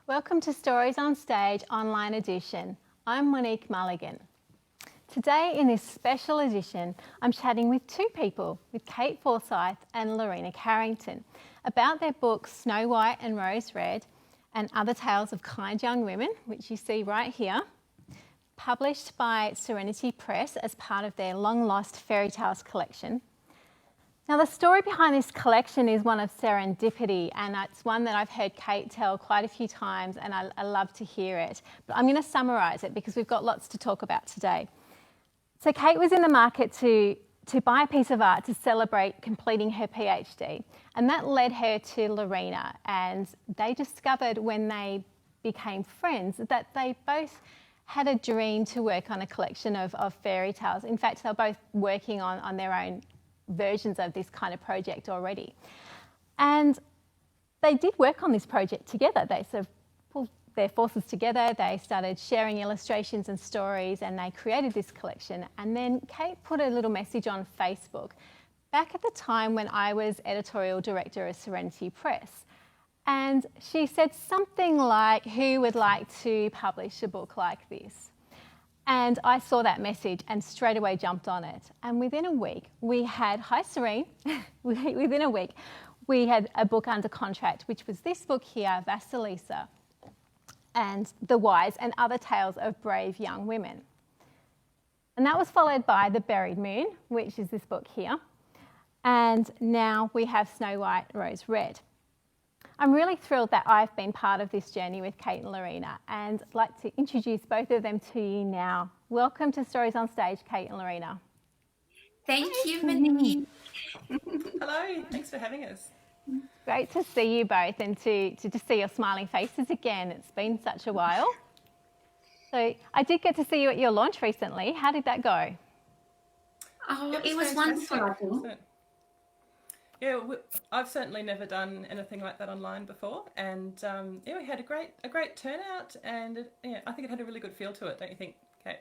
Welcome to Stories on Stage Online Edition. I'm Monique Mulligan. Today in this special edition, I'm chatting with two people, with Kate Forsyth and Lorena Carrington, about their books Snow White and Rose Red and Other Tales of Kind Young Women, which you see right here, published by Serenity Press as part of their Long Lost Fairy Tales collection. Now, the story behind this collection is one of serendipity, and it's one that I've heard Kate tell quite a few times, and I love to hear it. But I'm going to summarise it because we've got lots to talk about today. So Kate was in the market to buy a piece of art to celebrate completing her PhD, and that led her to Lorena, and they discovered when they became friends that they both had a dream to work on a collection of fairy tales. In fact, they're both working on their own versions of this kind of project already. And they did work on this project together. They sort of pulled their forces together, they started sharing illustrations and stories, and they created this collection. And then Kate put a little message on Facebook back at the time when I was editorial director of Serenity Press. And she said something like, who would like to publish a book like this? And I saw that message and straight away jumped on it. And within a week, we had, hi Serene, within a week, we had a book under contract, which was this book here, Vasilisa, and The Wise and Other Tales of Brave Young Women. And that was followed by The Buried Moon, which is this book here. And now we have Snow White, Rose Red. I'm really thrilled that I've been part of this journey with Kate and Lorena, and I'd like to introduce both of them to you now. Welcome to Stories on Stage, Kate and Lorena. Thank you, Monique. Hello, thanks for having us. Great to see you both and to just see your smiling faces again. It's been such a while. So I did get to see you at your launch recently. How did that go? Oh, it was wonderful, I think. Yeah, I've certainly never done anything like that online before, and yeah, we had a great turnout, and I think it had a really good feel to it, don't you think, Kate?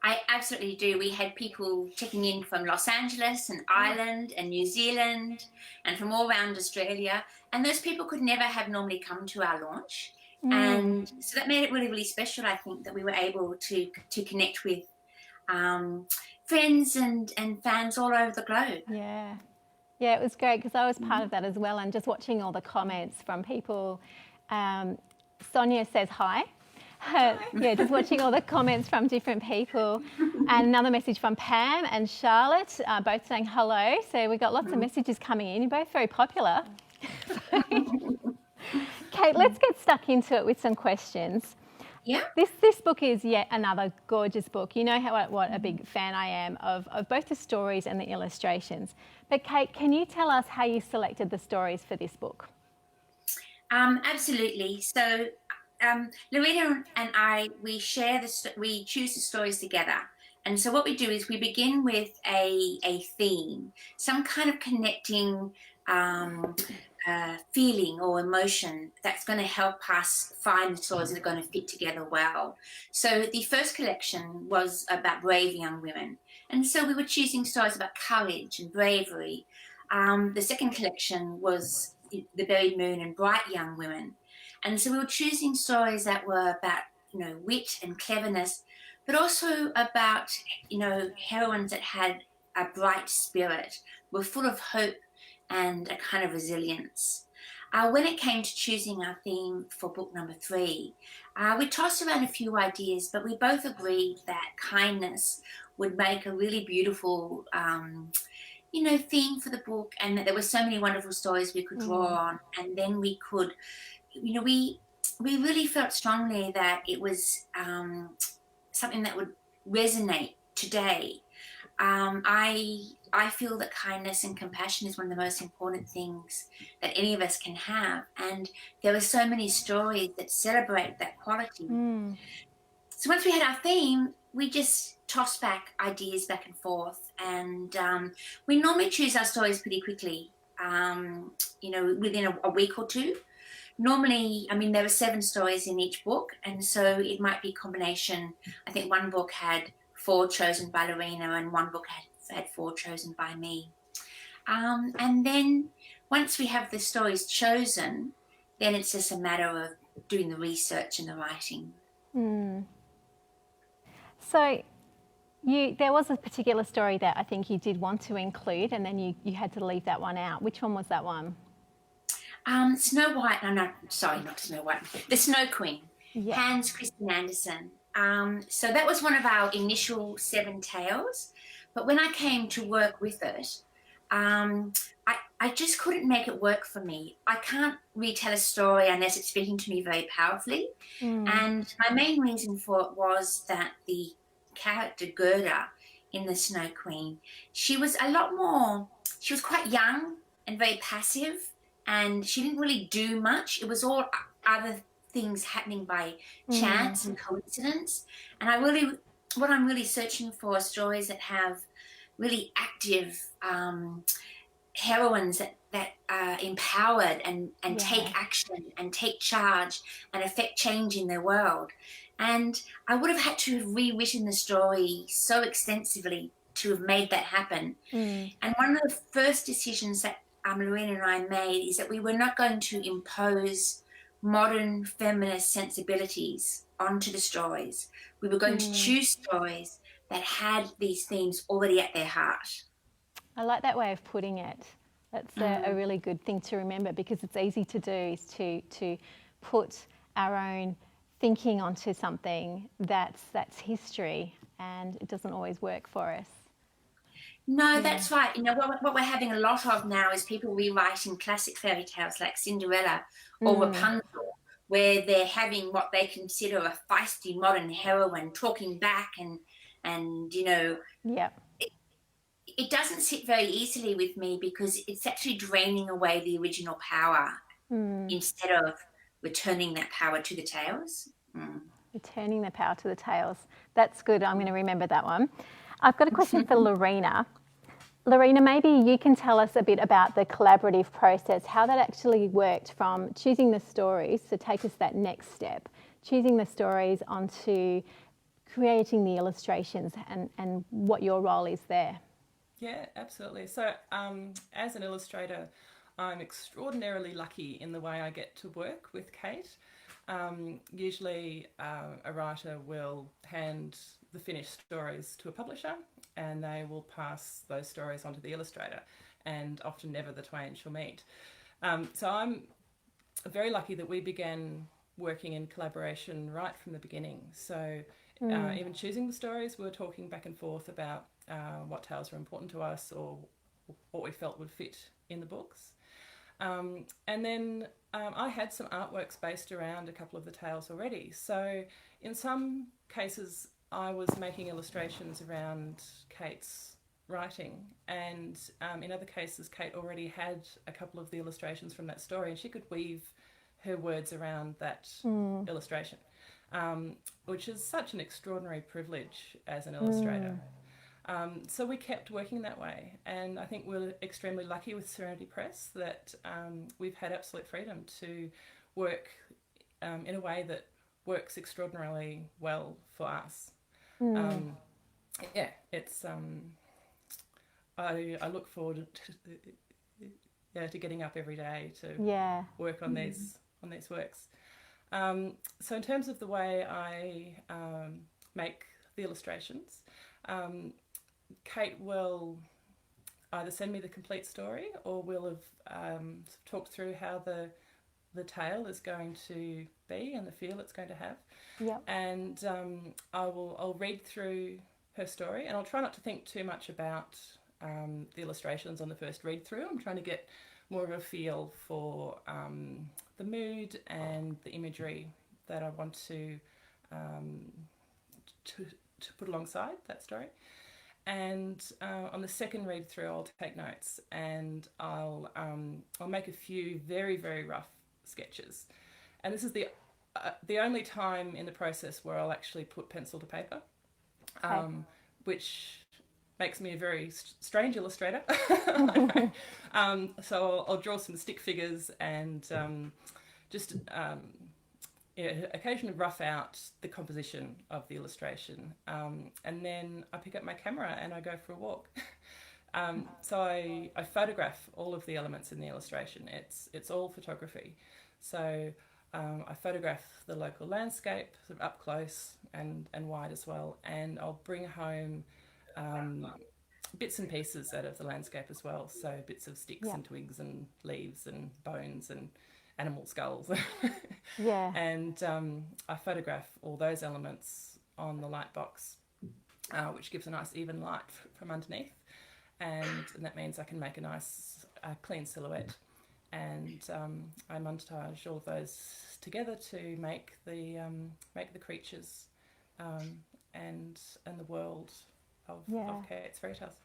I absolutely do. We had people checking in from Los Angeles and Ireland and New Zealand and from all around Australia, and those people could never have normally come to our launch, and so that made it really, really special. I think that we were able to connect with friends and fans all over the globe. Yeah, it was great because I was part of that as well, and just watching all the comments from people. Sonia says hi. Yeah, just watching all the comments from different people. And another message from Pam and Charlotte, both saying hello. So we got lots of messages coming in. You're both very popular. Kate, let's get stuck into it with some questions. Yeah. This book is yet another gorgeous book. You know what a big fan I am of both the stories and the illustrations. But Kate, can you tell us how you selected the stories for this book? Absolutely. So Lorena and I, we choose the stories together, And so what we do is we begin with a theme, some kind of connecting feeling or emotion that's going to help us find the stories that are going to fit together well. So the first collection was about brave young women. And so we were choosing stories about courage and bravery. The second collection was The Buried Moon and bright young women. And so we were choosing stories that were about, wit and cleverness, but also about, heroines that had a bright spirit, were full of hope and a kind of resilience. When it came to choosing our theme for book number 3, we tossed around a few ideas, but we both agreed that kindness would make a really beautiful, theme for the book, and that there were so many wonderful stories we could draw on, and then we could, we really felt strongly that it was something that would resonate today. I feel that kindness and compassion is one of the most important things that any of us can have, and there are so many stories that celebrate that quality. So once we had our theme, we just tossed back ideas back and forth, and we normally choose our stories pretty quickly, within a week or two. Normally, there were 7 stories in each book, and so it might be a combination. I think one book had 4 chosen by Lorena, and one book had 4 chosen by me. And then once we have the stories chosen, then it's just a matter of doing the research and the writing. So there was a particular story that I think you did want to include, and then you had to leave that one out. Which one was that one? Snow White, not Snow White, The Snow Queen, Yeah. Hans Christian Andersen. So that was one of our initial 7 tales, but when I came to work with it, I just couldn't make it work for me. I can't retell a story unless it's speaking to me very powerfully. And my main reason for it was that the character Gerda in The Snow Queen, she was quite young and very passive, and she didn't really do much. It was all other things happening by chance and coincidence. And what I'm really searching for are stories that have really active heroines that are empowered and take action and take charge and affect change in their world. And I would have had to have rewritten the story so extensively to have made that happen. And one of the first decisions that Lorena and I made is that we were not going to impose modern feminist sensibilities onto the stories. We were going to choose stories that had these themes already at their heart. I like that way of putting it. That's a really good thing to remember, because it's easy to do, is to put our own thinking onto something that's history, and it doesn't always work for us. No, that's right. What we're having a lot of now is people rewriting classic fairy tales like Cinderella or Rapunzel, where they're having what they consider a feisty modern heroine talking back and it doesn't sit very easily with me, because it's actually draining away the original power instead of returning that power to the tales. Returning the power to the tales. That's good. I'm going to remember that one. I've got a question for Lorena. Lorena, maybe you can tell us a bit about the collaborative process, how that actually worked from choosing the stories, to take us that next step, choosing the stories onto creating the illustrations, and what your role is there. Yeah, absolutely. So as an illustrator, I'm extraordinarily lucky in the way I get to work with Kate. Usually a writer will hand the finished stories to a publisher, and they will pass those stories on to the illustrator, and often never the twain shall meet. So I'm very lucky that we began working in collaboration right from the beginning. So even choosing the stories, we were talking back and forth about what tales were important to us, or what we felt would fit in the books. And then I had some artworks based around a couple of the tales already. So in some cases, I was making illustrations around Kate's writing, and in other cases, Kate already had a couple of the illustrations from that story, and she could weave her words around that illustration. which is such an extraordinary privilege as an illustrator. So we kept working that way, and I think we're extremely lucky with Serenity Press that we've had absolute freedom to work in a way that works extraordinarily well for us. It's I look forward to getting up every day to work on these works. So in terms of the way I make the illustrations, Kate will either send me the complete story, or we'll have talked through how the tale is going to be and the feel it's going to have. And I'll read through her story, and I'll try not to think too much about the illustrations on the first read through. I'm trying to get more of a feel for the mood and the imagery that I want to put alongside that story. And on the second read through, I'll take notes, and I'll make a few very, very rough sketches. And this is the only time in the process where I'll actually put pencil to paper, which makes me a very strange illustrator. So I'll draw some stick figures and occasionally rough out the composition of the illustration, and then I pick up my camera and I go for a walk. So I photograph all of the elements in the illustration. It's all photography. So I photograph the local landscape sort of up close and wide as well, and I'll bring home bits and pieces out of the landscape as well. So bits of sticks and twigs and leaves and bones and animal skulls. And I photograph all those elements on the light box, which gives a nice even light from underneath, and that means I can make a nice clean silhouette. And I montage all of those together to make the creatures and the world of Kate's fairy tales.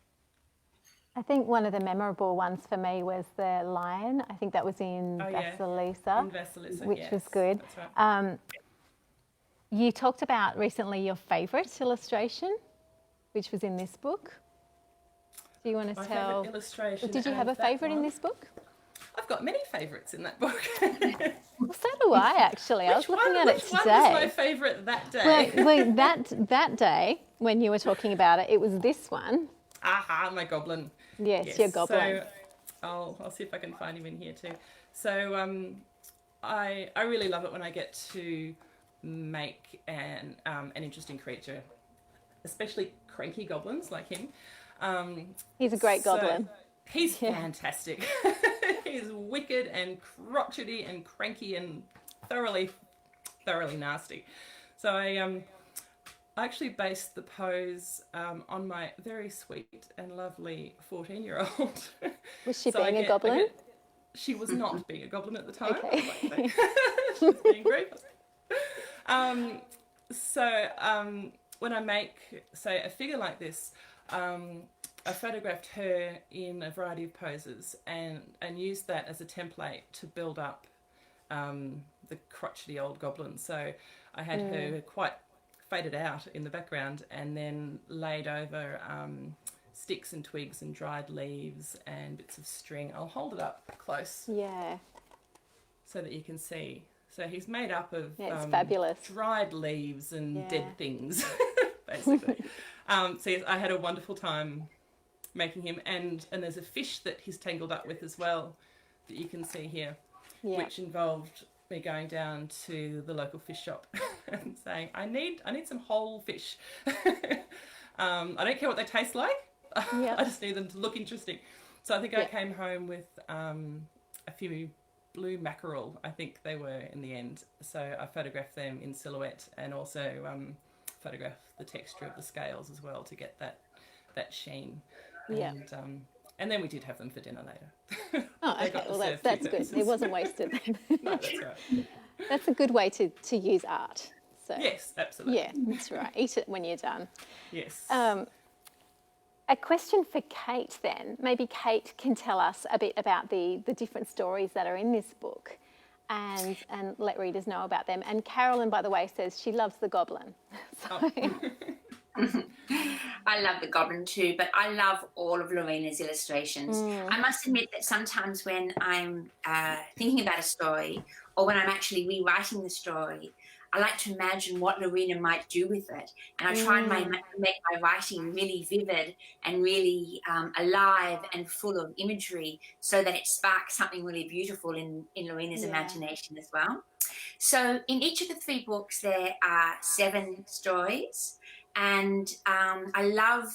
I think one of the memorable ones for me was the lion. I think that was in Vasilisa, which was good. That's right. You talked about recently your favourite illustration, which was in this book. Do you want to tell? Favourite illustration. Did you have a favourite in this book? I've got many favourites in that book. Well, so do I, actually. I was looking at it today. Which one was my favourite that day? Well, that day when you were talking about it, it was this one. Aha, my goblin. Yes, your goblin. So I'll see if I can find him in here too. So I really love it when I get to make an interesting creature, especially cranky goblins like him. He's a great goblin. He's fantastic. He's wicked and crotchety and cranky and thoroughly nasty. So I actually based the pose on my very sweet and lovely 14-year-old. Was she being a goblin? She was not being a goblin at the time. Okay. She was being great. When I make, say, a figure like this, I photographed her in a variety of poses and used that as a template to build up the crotchety old goblin. So I had her quite faded out in the background and then laid over sticks and twigs and dried leaves and bits of string. I'll hold it up close. Yeah. So that you can see. So he's made up of it's fabulous. Dried leaves and dead things, basically. So yes, I had a wonderful time making him, and there's a fish that he's tangled up with as well that you can see here, which involved me going down to the local fish shop and saying, I need some whole fish. I don't care what they taste like. I just need them to look interesting. So I think I came home with a few blue mackerel, I think they were in the end. So I photographed them in silhouette and also photographed the texture of the scales as well to get that sheen. And then we did have them for dinner later. Oh, okay. Well, that's good. It wasn't wasted then. No, that's right. That's a good way to use art. So yes, absolutely. Yeah, that's right. Eat it when you're done. Yes. A question for Kate then. Maybe Kate can tell us a bit about the different stories that are in this book. and let readers know about them. And Carolyn, by the way, says she loves the goblin. So, I love the Goblin too, but I love all of Lorena's illustrations. I must admit that sometimes when I'm thinking about a story, or when I'm actually rewriting the story, I like to imagine what Lorena might do with it, and I try and make my writing really vivid and really alive and full of imagery, so that it sparks something really beautiful in Lorena's imagination as well. So in each of the 3 books, there are 7 stories. And I love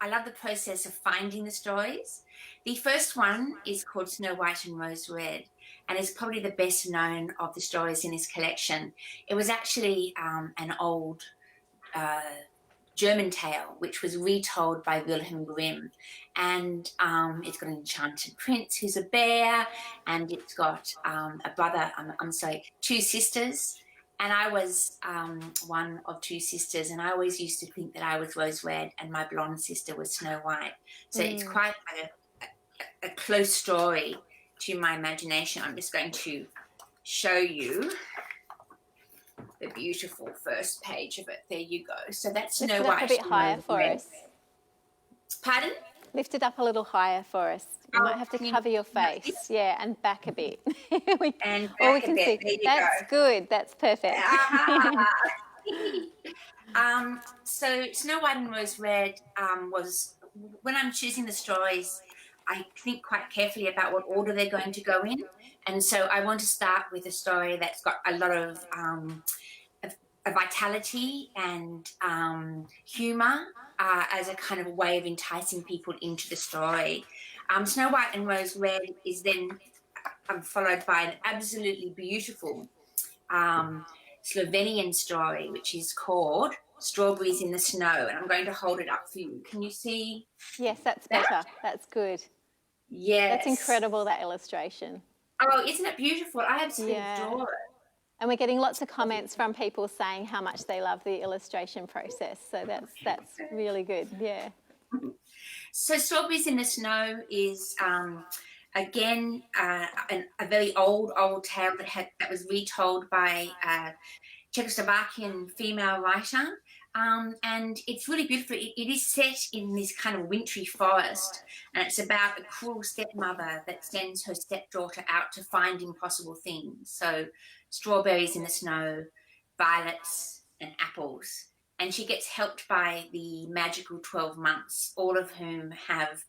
the process of finding the stories. The first one is called Snow White and Rose Red, and is probably the best known of the stories in this collection. It was actually an old German tale, which was retold by Wilhelm Grimm. And it's got an enchanted prince who's a bear, and it's got a brother, 2 sisters. And I was one of 2 sisters, and I always used to think that I was Rose Red and my blonde sister was Snow White. So it's quite a close story to my imagination. I'm just going to show you the beautiful first page of it. There you go. So that's Snow White. Lift it up a bit higher for us. Pardon? Lift it up a little higher for us. You might have to cover your face. Yeah, and back a bit. And back a bit. There you That's go. good. That's perfect. So Snow White and Rose Red was, when I'm choosing the stories, I think quite carefully about what order they're going to go in. And so I want to start with a story that's got a lot of vitality and humour as a kind of way of enticing people into the story. Snow White and Rose Red is then followed by an absolutely beautiful Slovenian story, which is called Strawberries in the Snow. And I'm going to hold it up for you. Can you see? Yes, that's better. That's good. Yes. That's incredible, that illustration. Oh, isn't it beautiful? I absolutely adore it. And we're getting lots of comments from people saying how much they love the illustration process. So that's really good. Yeah. So Strawberries in the Snow is again a very old tale that was retold by a Czechoslovakian female writer. And it's really beautiful. It is set in this kind of wintry forest, and it's about a cruel stepmother that sends her stepdaughter out to find impossible things. So strawberries in the snow, violets and apples. And she gets helped by the magical 12 months, all of whom have,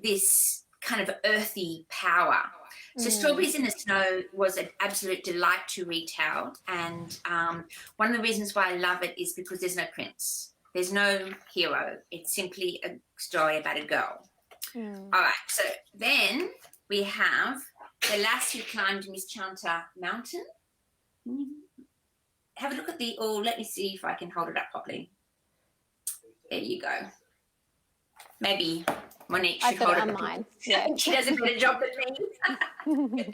this kind of earthy power. So Strawberries in the Snow was an absolute delight to retell. And one of the reasons why I love it is because there's no prince. There's no hero. It's simply a story about a girl. All right, so then we have The Lass Who Climbed Mischanta Mountain. Have a look at let me see if I can hold it up properly. There you go. Maybe Monique should hold it on mine. Yeah. She does a better job than me.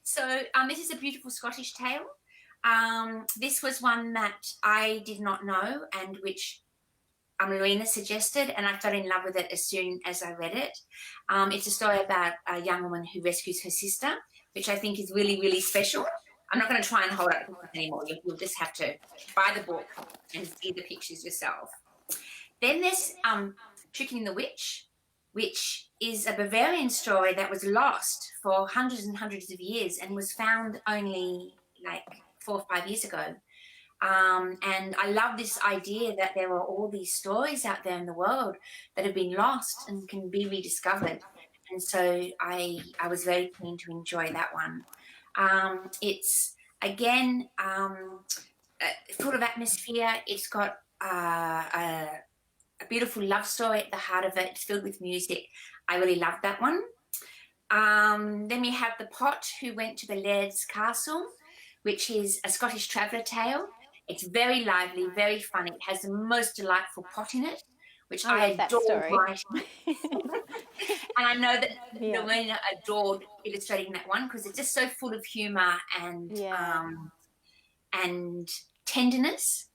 So this is a beautiful Scottish tale. This was one that I did not know, and which Lorena suggested, and I fell in love with it as soon as I read it. It's a story about a young woman who rescues her sister, which I think is really, really special. I'm not going to try and hold it up anymore. You'll just have to buy the book and see the pictures yourself. Then there's Tricking the Witch, which is a Bavarian story that was lost for hundreds and hundreds of years and was found only like 4 or 5 years ago. And I love this idea that there are all these stories out there in the world that have been lost and can be rediscovered. And so I was very keen to enjoy that one. It's, again, full of atmosphere. It's got a beautiful love story at the heart of it. It's filled with music. I really loved that one. Then we have The Pot Who Went to the Laird's Castle, which is a Scottish traveller tale. It's very lively, very funny. It has the most delightful pot in it, which I adore writing. And I know that Lorena adored illustrating that one because it's just so full of humour and tenderness.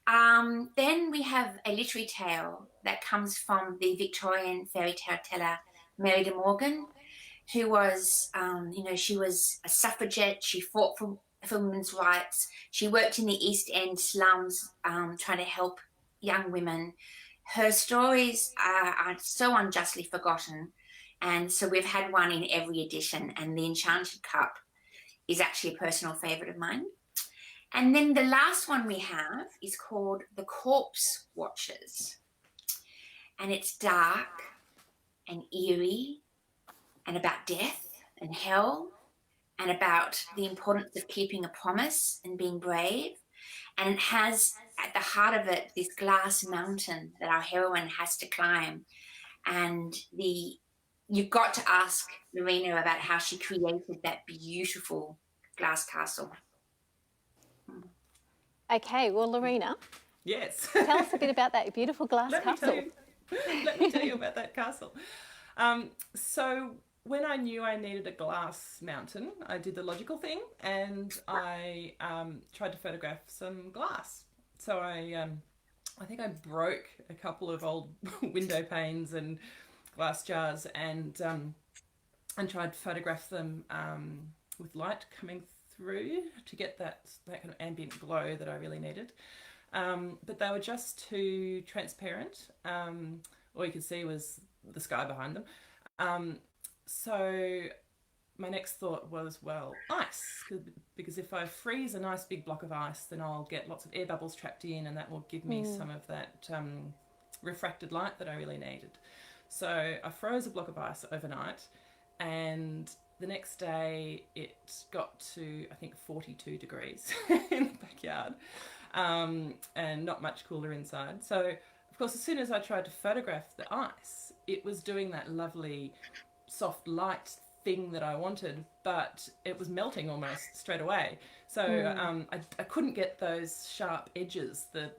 Then we have a literary tale that comes from the Victorian fairy tale teller Mary de Morgan, who was, she was a suffragette. She fought for women's rights. She worked in the East End slums, trying to help young women. Her stories are so unjustly forgotten. And so we've had one in every edition, and The Enchanted Cup is actually a personal favourite of mine. And then the last one we have is called The Corpse Watchers. And it's dark and eerie and about death and hell and about the importance of keeping a promise and being brave. And it has at the heart of it this glass mountain that our heroine has to climb. And you've got to ask Lorena about how she created that beautiful glass castle. Okay, well, Lorena, Yes. tell us a bit about that beautiful glass castle. Let me tell you about that castle. So when I knew I needed a glass mountain, I did the logical thing, and I tried to photograph some glass. So I think I broke a couple of old window panes and glass jars, and tried to photograph them with light coming through to get that kind of ambient glow that I really needed. But they were just too transparent. All you could see was the sky behind them. So my next thought was, well, ice, because if I freeze a nice big block of ice, then I'll get lots of air bubbles trapped in, and that will give me some of that refracted light that I really needed. So I froze a block of ice overnight, and the next day it got to, I think, 42 degrees in the backyard, and not much cooler inside. So, of course, as soon as I tried to photograph the ice, it was doing that lovely soft light thing that I wanted, but it was melting almost straight away. So I couldn't get those sharp edges, the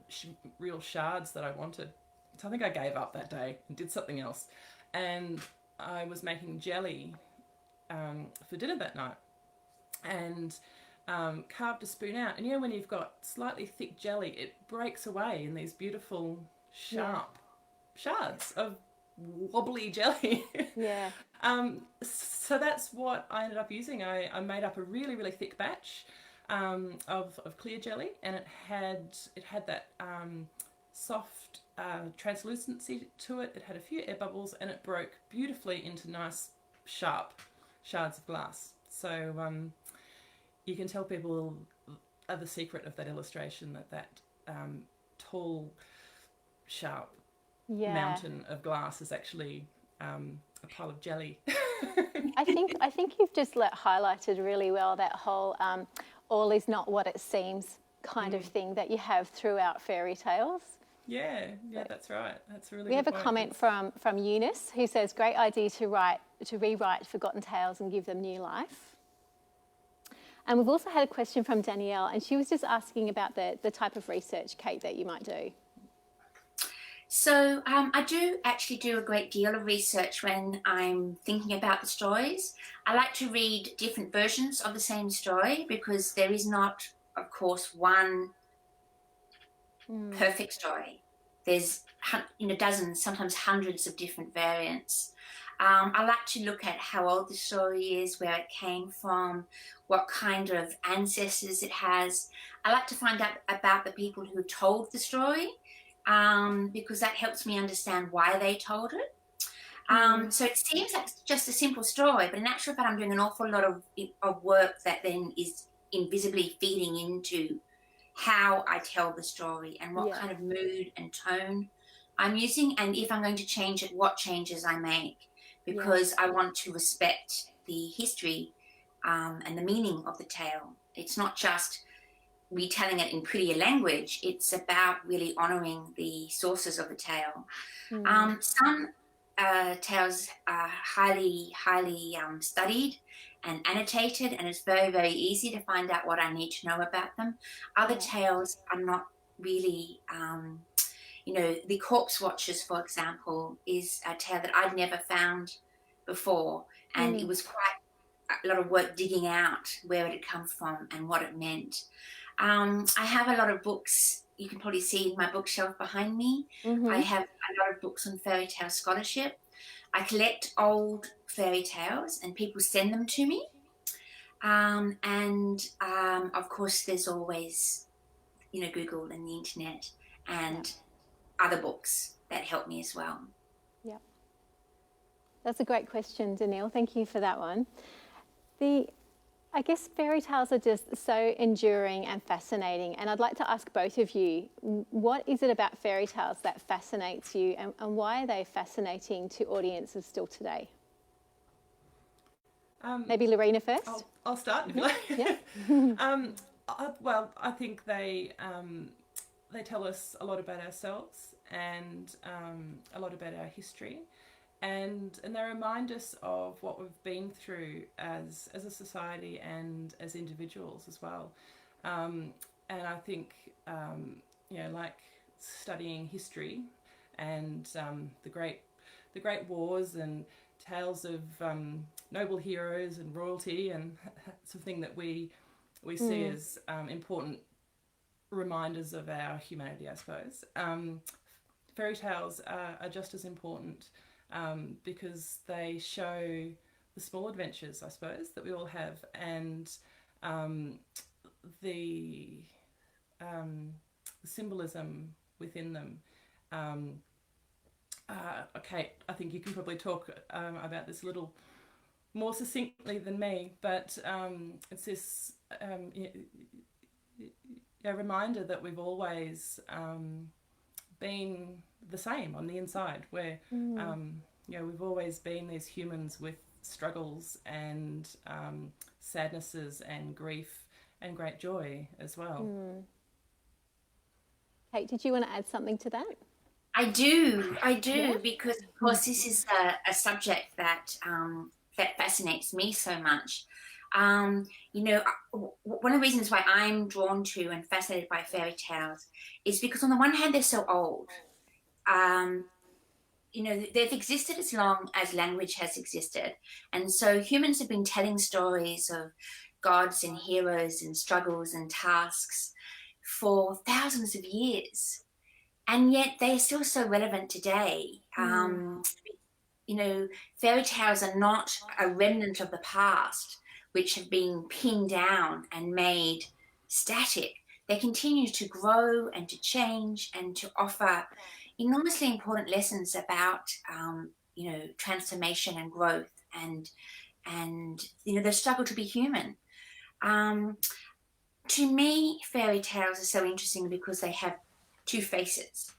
real shards that I wanted. So I think I gave up that day and did something else. And I was making jelly for dinner that night, and carved a spoon out. And when you've got slightly thick jelly, it breaks away in these beautiful sharp shards of wobbly jelly. Yeah. So that's what I ended up using. I made up a really, really thick batch of clear jelly, and it had that soft translucency to it. It had a few air bubbles, and it broke beautifully into nice sharp shards of glass. So you can tell people the secret of that illustration, that tall, sharp mountain of glass is actually a pile of jelly. I think you've just highlighted really well that whole all is not what it seems kind of thing that you have throughout fairy tales. Yeah, that's right. That's a really We have a good comment from Eunice, who says, great idea to rewrite forgotten tales and give them new life. And we've also had a question from Danielle, and she was just asking about the type of research, Kate, that you might do. So I do actually do a great deal of research when I'm thinking about the stories. I like to read different versions of the same story, because there is not, of course, one perfect story. There's dozens, sometimes hundreds of different variants. I like to look at how old the story is, where it came from, what kind of ancestors it has. I like to find out about the people who told the story, because that helps me understand why they told it. So it seems like just a simple story, but in actual fact I'm doing an awful lot of work that then is invisibly feeding into how I tell the story, and what kind of mood and tone I'm using, and if I'm going to change it, what changes I make, because I want to respect the history and the meaning of the tale. It's not just retelling it in prettier language, it's about really honouring the sources of the tale. Some tales are highly studied and annotated, and it's very, very easy to find out what I need to know about them. Other tales are not really, The Corpse Watchers, for example, is a tale that I'd never found before, and it was quite a lot of work digging out where it had come from and what it meant. I have a lot of books. You can probably see my bookshelf behind me. I have a lot of books on fairy tale scholarship. I collect old fairy tales and people send them to me. Of course, there's always, Google and the internet and other books that help me as well. Yeah. That's a great question, Danielle. Thank you for that one. I guess fairy tales are just so enduring and fascinating. And I'd like to ask both of you, what is it about fairy tales that fascinates you, and why are they fascinating to audiences still today? Maybe Lorena first? I'll start if you like. Yeah. I think they tell us a lot about ourselves and a lot about our history. And they remind us of what we've been through as a society and as individuals as well. And I think, like studying history and the great wars and tales of noble heroes and royalty, and that's a thing that we see as important reminders of our humanity, I suppose. Fairy tales are just as important. Because they show the small adventures, I suppose, that we all have, and the symbolism within them. Kate, I think you can probably talk about this a little more succinctly than me, but it's this a reminder that we've always been the same on the inside, where we've always been these humans with struggles and sadnesses and grief and great joy as well. Kate, did you want to add something to that? I do, because of course this is a subject that fascinates me so much. One of the reasons why I'm drawn to and fascinated by fairy tales is because on the one hand they're so old. They've existed as long as language has existed, and so humans have been telling stories of gods and heroes and struggles and tasks for thousands of years, and yet they are still so relevant today. Fairy tales are not a remnant of the past which have been pinned down and made static. They continue to grow and to change and to offer enormously important lessons about transformation and growth and the struggle to be human. To me, fairy tales are so interesting because they have two faces.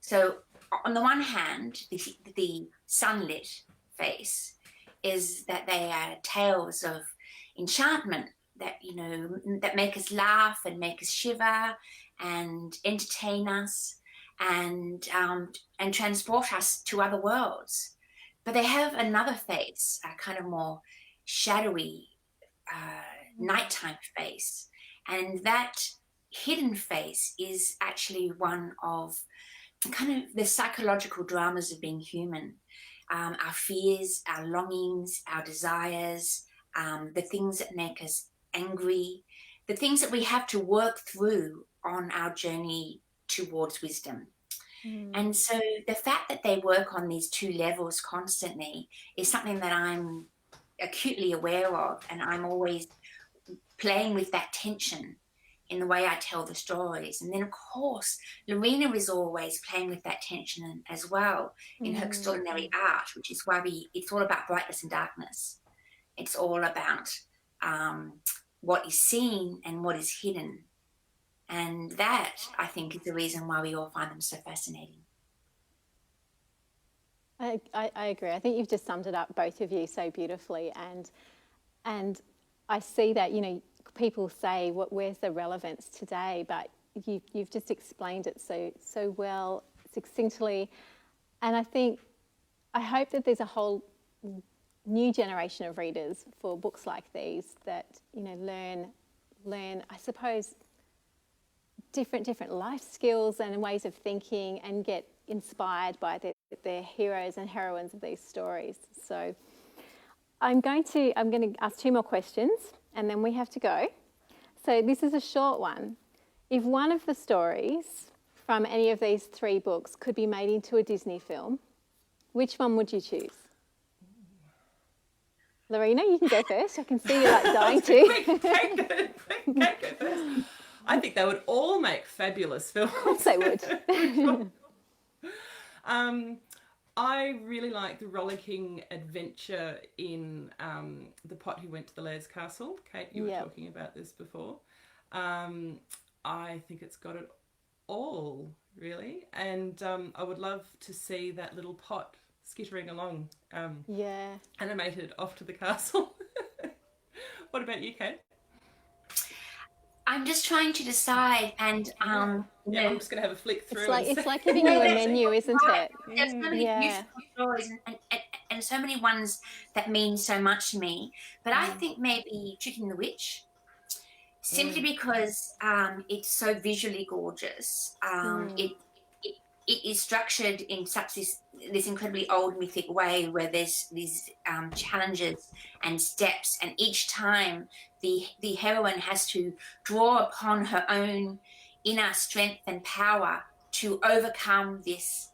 So on the one hand, the sunlit face is that they are tales of enchantment that make us laugh and make us shiver and entertain us and transport us to other worlds. But they have another face, a kind of more shadowy nighttime face, and that hidden face is actually one of kind of the psychological dramas of being human. Our fears, our longings, our desires, the things that make us angry, the things that we have to work through on our journey towards wisdom. And so the fact that they work on these two levels constantly is something that I'm acutely aware of, and I'm always playing with that tension in the way I tell the stories. And then of course Lorena is always playing with that tension as well in her extraordinary art, which is why it's all about brightness and darkness. It's all about what is seen and what is hidden. And that, I think, is the reason why we all find them so fascinating. I agree. I think you've just summed it up, both of you, so beautifully. And I see that, people say, where's the relevance today? But you've just explained it so well, succinctly. And I hope that there's a whole new generation of readers for books like these that, learn, I suppose, different life skills and ways of thinking, and get inspired by the heroes and heroines of these stories. So I'm going to ask two more questions and then we have to go. So this is a short one. If one of the stories from any of these three books could be made into a Disney film, Which one would you choose? Lorena, you can go first. I can see you like dying to. Kate go first. I think they would all make fabulous films. Of course they would. I really like the rollicking adventure in The Pot Who Went to the Laird's Castle. Kate, you were talking about this before. I think it's got it all, really. And I would love to see that little pot skittering along, animated off to the castle. What about you, Kate? I'm just trying to decide, and I'm just going to have a flick through. It's like giving you a menu, isn't it? There's so many beautiful stories and so many ones that mean so much to me. But I think maybe Tricking the Witch, simply because it's so visually gorgeous. It is structured in such this incredibly old mythic way, where there's these challenges and steps, and each time the heroine has to draw upon her own inner strength and power to overcome this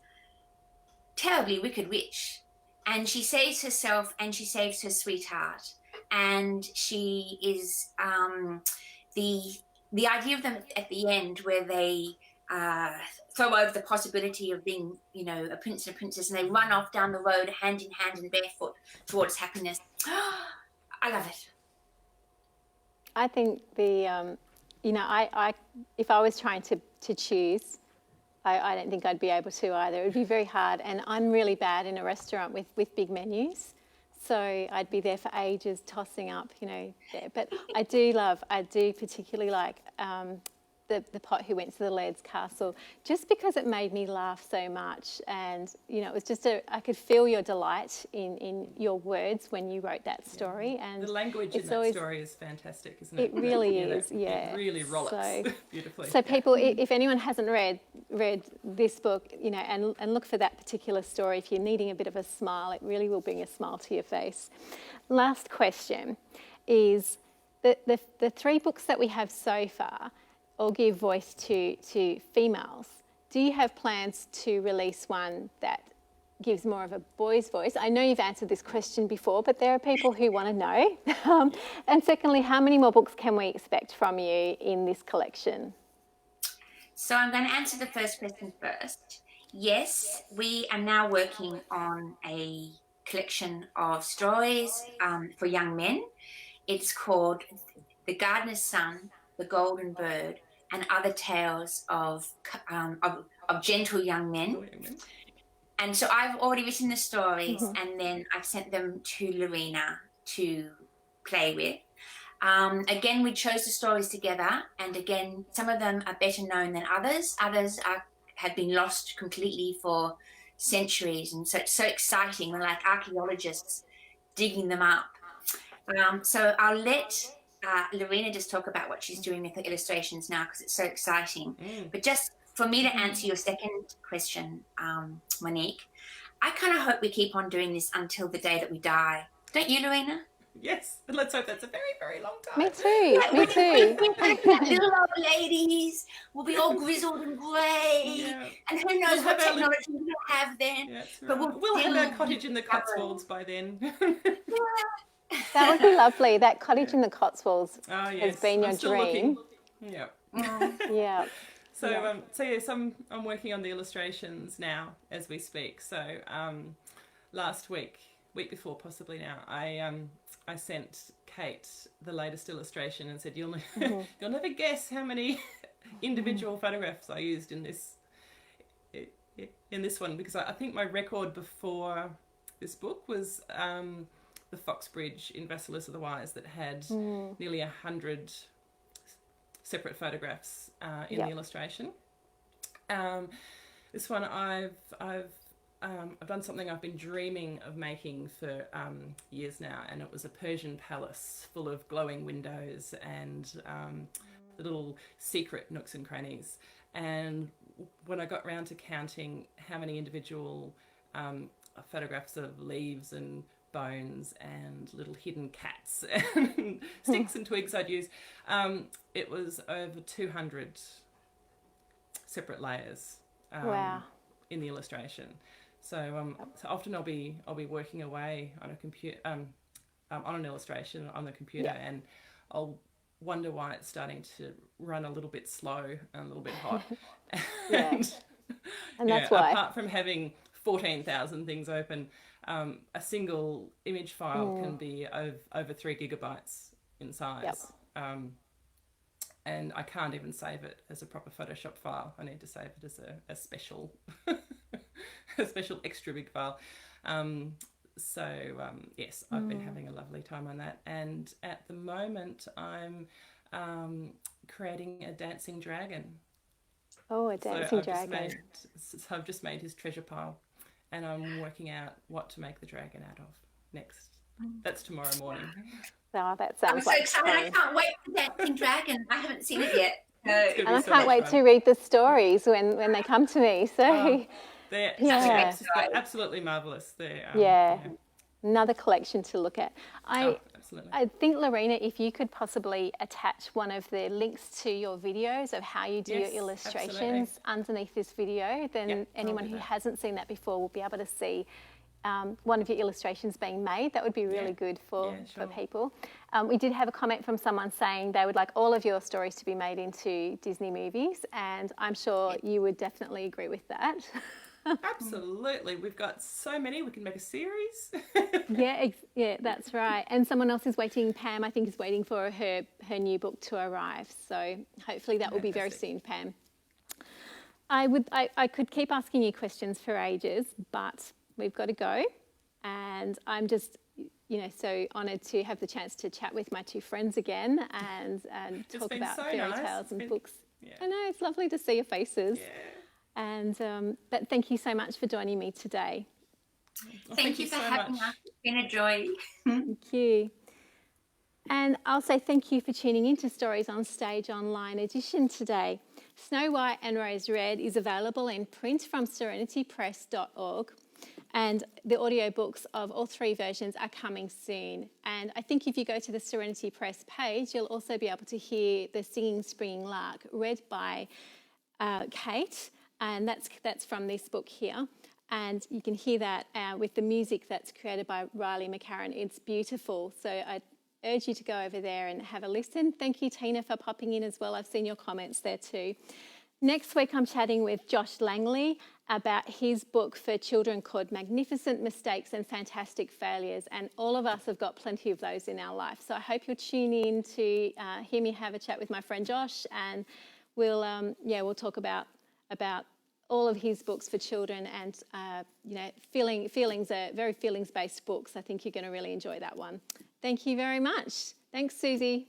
terribly wicked witch. And she saves herself and she saves her sweetheart. And she is the idea of them at the end, where they throw over the possibility of being, a prince and a princess, and they run off down the road hand in hand and barefoot towards happiness. I love it. I think I if I was trying to choose, I don't think I'd be able to either. It would be very hard, and I'm really bad in a restaurant with big menus. So I'd be there for ages tossing up, there. But I do particularly like the Pot Who Went to the Laird's Castle, just because it made me laugh so much. And, it was just I could feel your delight in your words when you wrote that story. And the language in that story is fantastic, isn't it? It really is, It really rollicks beautifully. So people, if anyone hasn't read this book, and look for that particular story, if you're needing a bit of a smile, it really will bring a smile to your face. Last question is, the three books that we have so far all give voice to females. Do you have plans to release one that gives more of a boy's voice? I know you've answered this question before, but there are people who want to know. And secondly, how many more books can we expect from you in this collection? So I'm going to answer the first question first. Yes, we are now working on a collection of stories for young men. It's called The Gardener's Son, The Golden Bird, and Other Tales of Gentle Young Men. And so I've already written the stories, and then I've sent them to Lorena to play with. Again, we chose the stories together, and again, some of them are better known than others. Others have been lost completely for centuries, and so it's so exciting. We're like archaeologists digging them up. So I'll let Lorena just talk about what she's doing with the illustrations now, because it's so exciting. But just for me to answer your second question, Monique, I kind of hope we keep on doing this until the day that we die. Don't you, Lorena? Yes, and let's hope that's a very, very long time. Me too, me too. Little old ladies will be all grizzled and grey, and who knows what technology we'll have then. Yeah, but right. we'll have our cottage in the Cotswolds by then. That would be lovely. That cottage in the Cotswolds has been your dream. Yeah. Yeah. So I'm working on the illustrations now as we speak. So last week before possibly now, I sent Kate the latest illustration and said, you'll never guess how many individual photographs I used in this one, because I think my record before this book was the Foxbridge in Vassilios of the Wise, that had nearly 100 separate photographs in the illustration. This one I've done something I've been dreaming of making for years now, and it was a Persian palace full of glowing windows and the little secret nooks and crannies. And when I got round to counting how many individual photographs of leaves and bones and little hidden cats and sticks and twigs I'd use, it was over 200 separate layers in the illustration. So often I'll be working away on a computer, on an illustration on the computer, and I'll wonder why it's starting to run a little bit slow and a little bit hot. And that's why. Apart from having 14,000 things open, a single image file can be over 3 gigabytes in size. And I can't even save it as a proper Photoshop file. I need to save it as a special a special extra big file. Yes, I've been having a lovely time on that. And at the moment, I'm creating a dancing dragon. Oh, a dancing dragon. I've just made his treasure pile, and I'm working out what to make the dragon out of next. That's tomorrow morning. Oh, that sounds I'm so excited. I can't wait for Dancing Dragon. I haven't seen it yet. And I can't wait to read the stories when they come to me. So they're absolutely marvellous. Another collection to look at. Absolutely. I think, Lorena, if you could possibly attach one of the links to your videos of how you do your illustrations underneath this video, then anyone who hasn't seen that before will be able to see one of your illustrations being made. That would be really good for people. We did have a comment from someone saying they would like all of your stories to be made into Disney movies, and I'm sure you would definitely agree with that. Absolutely. We've got so many. We can make a series. Yeah, that's right. And someone else is waiting, Pam, I think, is waiting for her new book to arrive. So hopefully that will be very soon, Pam. I could keep asking you questions for ages, but we've got to go. And I'm just, so honoured to have the chance to chat with my two friends again and talk about fairy tales and books. Yeah. I know, it's lovely to see your faces. Yeah. And but thank you so much for joining me today. Well, thank you for having us. It's been a joy. Thank you. And I'll say thank you for tuning in to Stories on Stage Online edition today. Snow White and Rose Red is available in print from serenitypress.org. And the audiobooks of all 3 versions are coming soon. And I think if you go to the Serenity Press page, you'll also be able to hear The Singing Springing Lark, read by Kate. And that's from this book here. And you can hear that with the music that's created by Riley McCarran. It's beautiful. So I urge you to go over there and have a listen. Thank you, Tina, for popping in as well. I've seen your comments there too. Next week, I'm chatting with Josh Langley about his book for children called Magnificent Mistakes and Fantastic Failures. And all of us have got plenty of those in our life. So I hope you'll tune in to hear me have a chat with my friend Josh, and we'll talk about all of his books for children, and feelings are very feelings-based books. I think you're going to really enjoy that one. Thank you very much. Thanks, Susie.